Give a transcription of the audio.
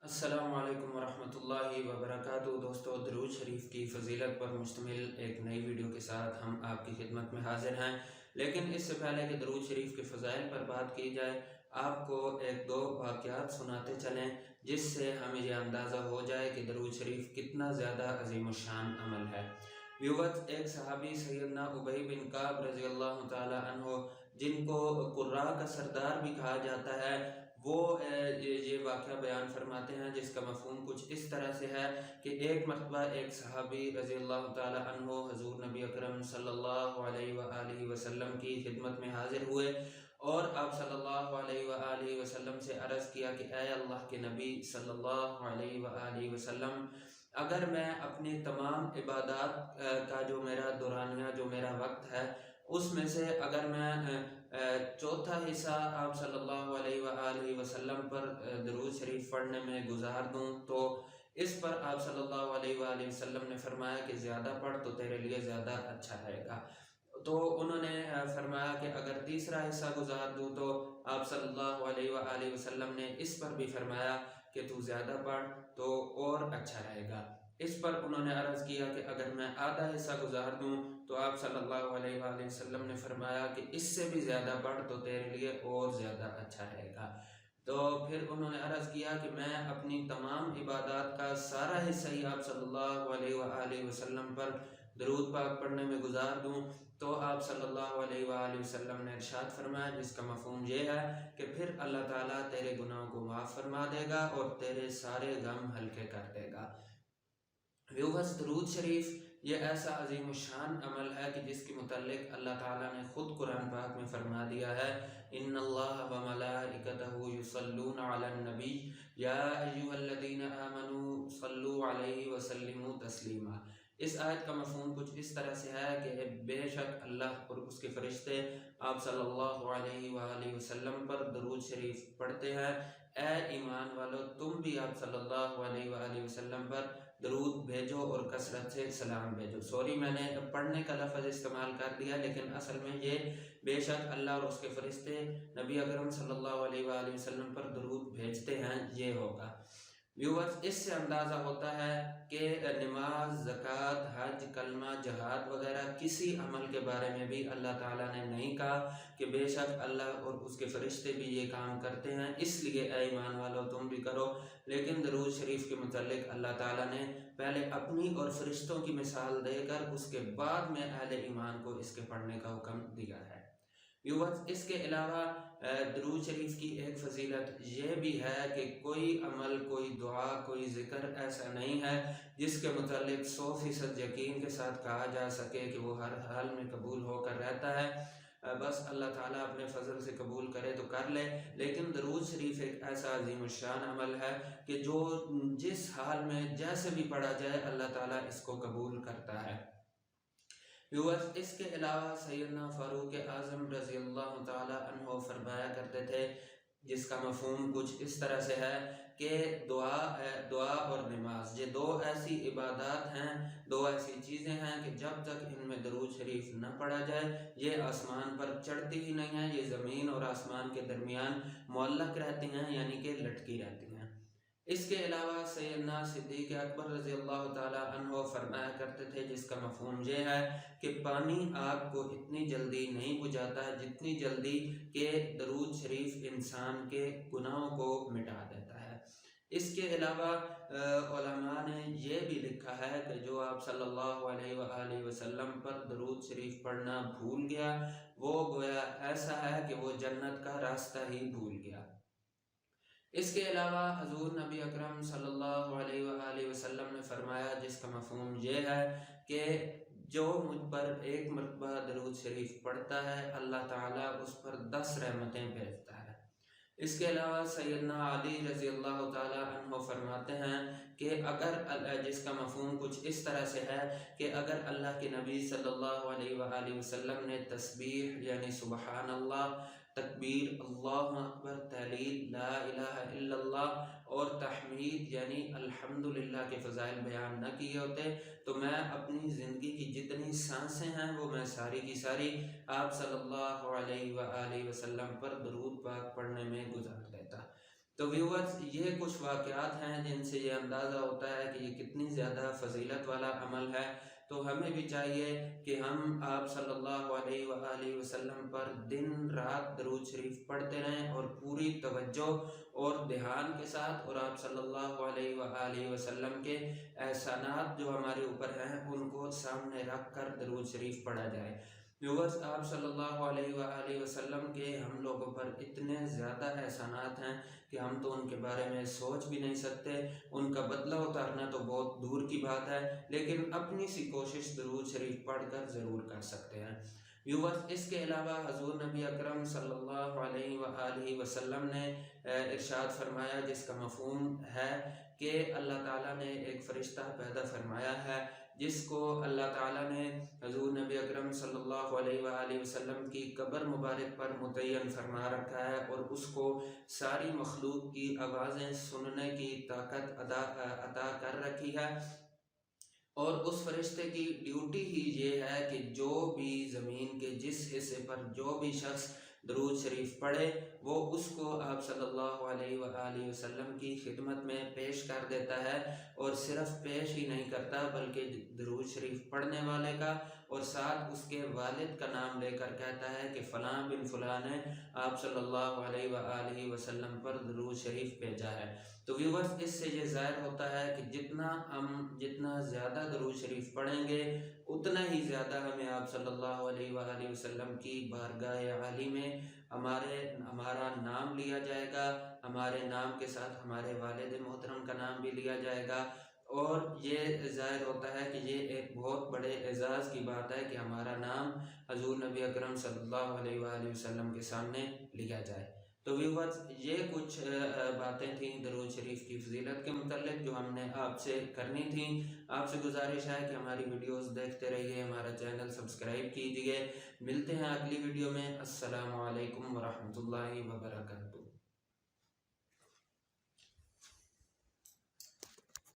السلام علیکم ورحمۃ اللہ وبرکاتہ دوستو، درود شریف کی فضیلت پر مشتمل ایک نئی ویڈیو کے ساتھ ہم آپ کی خدمت میں حاضر ہیں۔ لیکن اس سے پہلے کہ درود شریف کے فضائل پر بات کی جائے، آپ کو ایک دو واقعات سناتے چلیں جس سے ہمیں یہ اندازہ ہو جائے کہ درود شریف کتنا زیادہ عظیم الشان عمل ہے۔ ویورز، ایک صحابی سیدنا ابی بن کعب رضی اللہ تعالی عنہ، جن کو قراء کا سردار بھی کہا جاتا ہے، وہ یہ واقعہ بیان فرماتے ہیں جس کا مفہوم کچھ اس طرح سے ہے کہ ایک مرتبہ ایک صحابی رضی اللہ تعالی عنہ حضور نبی اکرم صلی اللہ علیہ وآلہ وسلم کی خدمت میں حاضر ہوئے اور آپ صلی اللہ علیہ وآلہ وسلم سے عرض کیا کہ اے اللہ کے نبی صلی اللہ علیہ وآلہ وسلم، اگر میں اپنی تمام عبادات کا جو میرا دورانیہ جو میرا وقت ہے اس میں سے اگر میں چوتھا حصہ آپ صلی اللہ علیہ وآلہ وسلم پر درود شریف پڑھنے میں گزار دوں تو اس پر آپ صلی اللہ علیہ وآلہ وسلم نے فرمایا کہ زیادہ پڑھ تو تیرے لیے زیادہ اچھا رہے گا۔ تو انہوں نے فرمایا کہ اگر تیسرا حصہ گزار دوں تو آپ صلی اللہ علیہ وآلہ وسلم نے اس پر بھی فرمایا کہ تو زیادہ پڑھ تو اور اچھا رہے گا۔ اس پر انہوں نے عرض کیا کہ اگر میں آدھا حصہ گزار دوں تو آپ صلی اللہ علیہ وآلہ وسلم نے فرمایا کہ اس سے بھی زیادہ پڑھ تو تیرے لیے اور زیادہ اچھا رہے گا۔ تو پھر انہوں نے عرض کیا کہ میں اپنی تمام عبادات کا سارا حصہ ہی آپ صلی اللہ علیہ وآلہ وسلم پر درود پاک پڑھنے میں گزار دوں تو آپ صلی اللہ علیہ وآلہ وسلم نے ارشاد فرمایا، جس کا مفہوم یہ ہے کہ پھر اللہ تعالیٰ تیرے گناہوں کو معاف فرما دے گا اور تیرے سارے غم ہلکے کر دے گا۔ ویورز، درود شریف یہ ایسا عظیم الشان عمل ہے کہ جس کے متعلق اللہ تعالیٰ نے خود قرآن پاک میں فرما دیا ہے، ان اللہ وملائکتہ یصلون علی النبی یا ایھا الذین آمنوا صلوا علیہ وسلموا تسلیما۔ اس آیت کا مفہوم کچھ اس طرح سے ہے کہ بے شک اللہ اور اس کے فرشتے آپ صلی اللہ علیہ وآلہ وسلم پر درود شریف پڑھتے ہیں۔ اے ایمان والو، تم بھی آپ صلی اللہ علیہ وآلہ وسلم پر درود بھیجو اور کثرت سے سلام بھیجو۔ سوری، میں نے پڑھنے کا لفظ استعمال کر دیا، لیکن اصل میں یہ بے شک اللہ اور اس کے فرشتے نبی اکرم صلی اللہ علیہ وآلہ وسلم پر درود بھیجتے ہیں، یہ ہوگا۔ ویورز، اس سے اندازہ ہوتا ہے کہ نماز، زکوٰۃ، حج، کلمہ، جہاد وغیرہ کسی عمل کے بارے میں بھی اللہ تعالیٰ نے نہیں کہا کہ بے شک اللہ اور اس کے فرشتے بھی یہ کام کرتے ہیں اس لیے اے ایمان والو تم بھی کرو، لیکن درود شریف کے متعلق اللہ تعالیٰ نے پہلے اپنی اور فرشتوں کی مثال دے کر اس کے بعد میں اہل ایمان کو اس کے پڑھنے کا حکم دیا ہے۔ ویورز، اس کے علاوہ درود شریف کی ایک فضیلت یہ بھی ہے کہ کوئی عمل، کوئی دعا، کوئی ذکر ایسا نہیں ہے جس کے متعلق 100% یقین کے ساتھ کہا جا سکے کہ وہ ہر حال میں قبول ہو کر رہتا ہے، بس اللہ تعالیٰ اپنے فضل سے قبول کرے تو کر لے۔ لیکن درود شریف ایک ایسا عظیم الشان عمل ہے کہ جو جس حال میں جیسے بھی پڑھا جائے اللہ تعالیٰ اس کو قبول کرتا ہے۔ ویورز، اس کے علاوہ سیدنا فاروق اعظم رضی اللہ تعالی عنہ فرمایا کرتے تھے، جس کا مفہوم کچھ اس طرح سے ہے کہ دعا اور نماز یہ دو ایسی عبادات ہیں، دو ایسی چیزیں ہیں کہ جب تک ان میں درود شریف نہ پڑھا جائے یہ آسمان پر چڑھتی ہی نہیں ہیں، یہ زمین اور آسمان کے درمیان معلق رہتی ہیں، یعنی کہ لٹکی رہتی ہیں۔ اس کے علاوہ سیدنا صدیق اکبر رضی اللہ تعالی عنہ فرمایا کرتے تھے، جس کا مفہوم یہ ہے کہ پانی آگ کو اتنی جلدی نہیں بجھاتا جتنی جلدی کہ درود شریف انسان کے گناہوں کو مٹا دیتا ہے۔ اس کے علاوہ علماء نے یہ بھی لکھا ہے کہ جو آپ صلی اللہ علیہ وآلہ وسلم پر درود شریف پڑھنا بھول گیا وہ گویا ایسا ہے کہ وہ جنت کا راستہ ہی بھول گیا۔ اس کے علاوہ حضور نبی اکرم صلی اللہ علیہ وآلہ وسلم نے فرمایا، جس کا مفہوم یہ ہے کہ جو مجھ پر ایک مرتبہ درود شریف پڑھتا ہے اللہ تعالیٰ اس پر 10 رحمتیں بھیجتا ہے۔ اس کے علاوہ سیدنا علی رضی اللہ تعالیٰ عنہ فرماتے ہیں کہ جس کا مفہوم کچھ اس طرح سے ہے کہ اگر اللہ کے نبی صلی اللہ علیہ وآلہ وسلم نے تسبیح یعنی سبحان اللہ، تکبیر، اللہ اکبر، تحلیل، لا الہ الا اللہ اور تحمید یعنی الحمدللہ کے فضائل بیان نہ کیے ہوتے تو میں اپنی زندگی کی جتنی سانسیں ہیں وہ میں ساری کی ساری آپ صلی اللہ علیہ وآلہ وسلم پر درود پاک پڑھنے میں گزار دیتا۔ تو ویورز یہ کچھ واقعات ہیں جن سے یہ اندازہ ہوتا ہے کہ یہ کتنی زیادہ فضیلت والا عمل ہے۔ تو ہمیں بھی چاہیے کہ ہم آپ صلی اللہ علیہ وآلہ وسلم پر دن رات درود شریف پڑھتے رہیں اور پوری توجہ اور دھیان کے ساتھ، اور آپ صلی اللہ علیہ وآلہ وسلم کے احسانات جو ہمارے اوپر ہیں ان کو سامنے رکھ کر درود شریف پڑھا جائے۔ ویورز، آپ صلی اللہ علیہ وآلہ وسلم کے ہم لوگوں پر اتنے زیادہ احسانات ہیں کہ ہم تو ان کے بارے میں سوچ بھی نہیں سکتے، ان کا بدلہ اتارنا تو بہت دور کی بات ہے، لیکن اپنی سی کوشش درود شریف پڑھ کر ضرور کر سکتے ہیں۔ ویورز، اس کے علاوہ حضور نبی اکرم صلی اللہ علیہ وآلہ وسلم نے ارشاد فرمایا، جس کا مفہوم ہے کہ اللہ تعالیٰ نے ایک فرشتہ پیدا فرمایا ہے جس کو اللہ تعالیٰ نے حضور نبی اکرم صلی اللہ علیہ وآلہ وسلم کی قبر مبارک پر متعین فرما رکھا ہے، اور اس کو ساری مخلوق کی آوازیں سننے کی طاقت عطا کر رکھی ہے۔ اور اس فرشتے کی ڈیوٹی ہی یہ ہے کہ جو بھی زمین کے جس حصے پر جو بھی شخص درود شریف پڑھے وہ اس کو آپ صلی اللہ علیہ وآلہ وسلم کی خدمت میں پیش کر دیتا ہے، اور صرف پیش ہی نہیں کرتا بلکہ درود شریف پڑھنے والے کا اور ساتھ اس کے والد کا نام لے کر کہتا ہے کہ فلاں بن فلاں نے آپ صلی اللہ علیہ وآلہ وسلم پر درود شریف بھیجا ہے۔ تو ویورز، اس سے یہ ظاہر ہوتا ہے کہ جتنا زیادہ درود شریف پڑھیں گے اتنا ہی زیادہ ہمیں آپ صلی اللہ علیہ وآلہ وسلم کی بارگاہ عالی میں ہمارا نام لیا جائے گا، ہمارے نام کے ساتھ ہمارے والد محترم کا نام بھی لیا جائے گا، اور یہ ظاہر ہوتا ہے کہ یہ ایک بہت بڑے اعزاز کی بات ہے کہ ہمارا نام حضور نبی اکرم صلی اللہ علیہ وآلہ وسلم کے سامنے لیا جائے۔ تو ویورز، یہ کچھ باتیں تھیں درود شریف کی فضیلت کے متعلق جو ہم نے آپ سے کرنی تھیں۔ آپ سے گزارش ہے کہ ہماری ویڈیوز دیکھتے رہیے، ہمارا چینل سبسکرائب کیجیے۔ ملتے ہیں اگلی ویڈیو میں۔ السلام علیکم ورحمۃ اللہ وبرکاتہ۔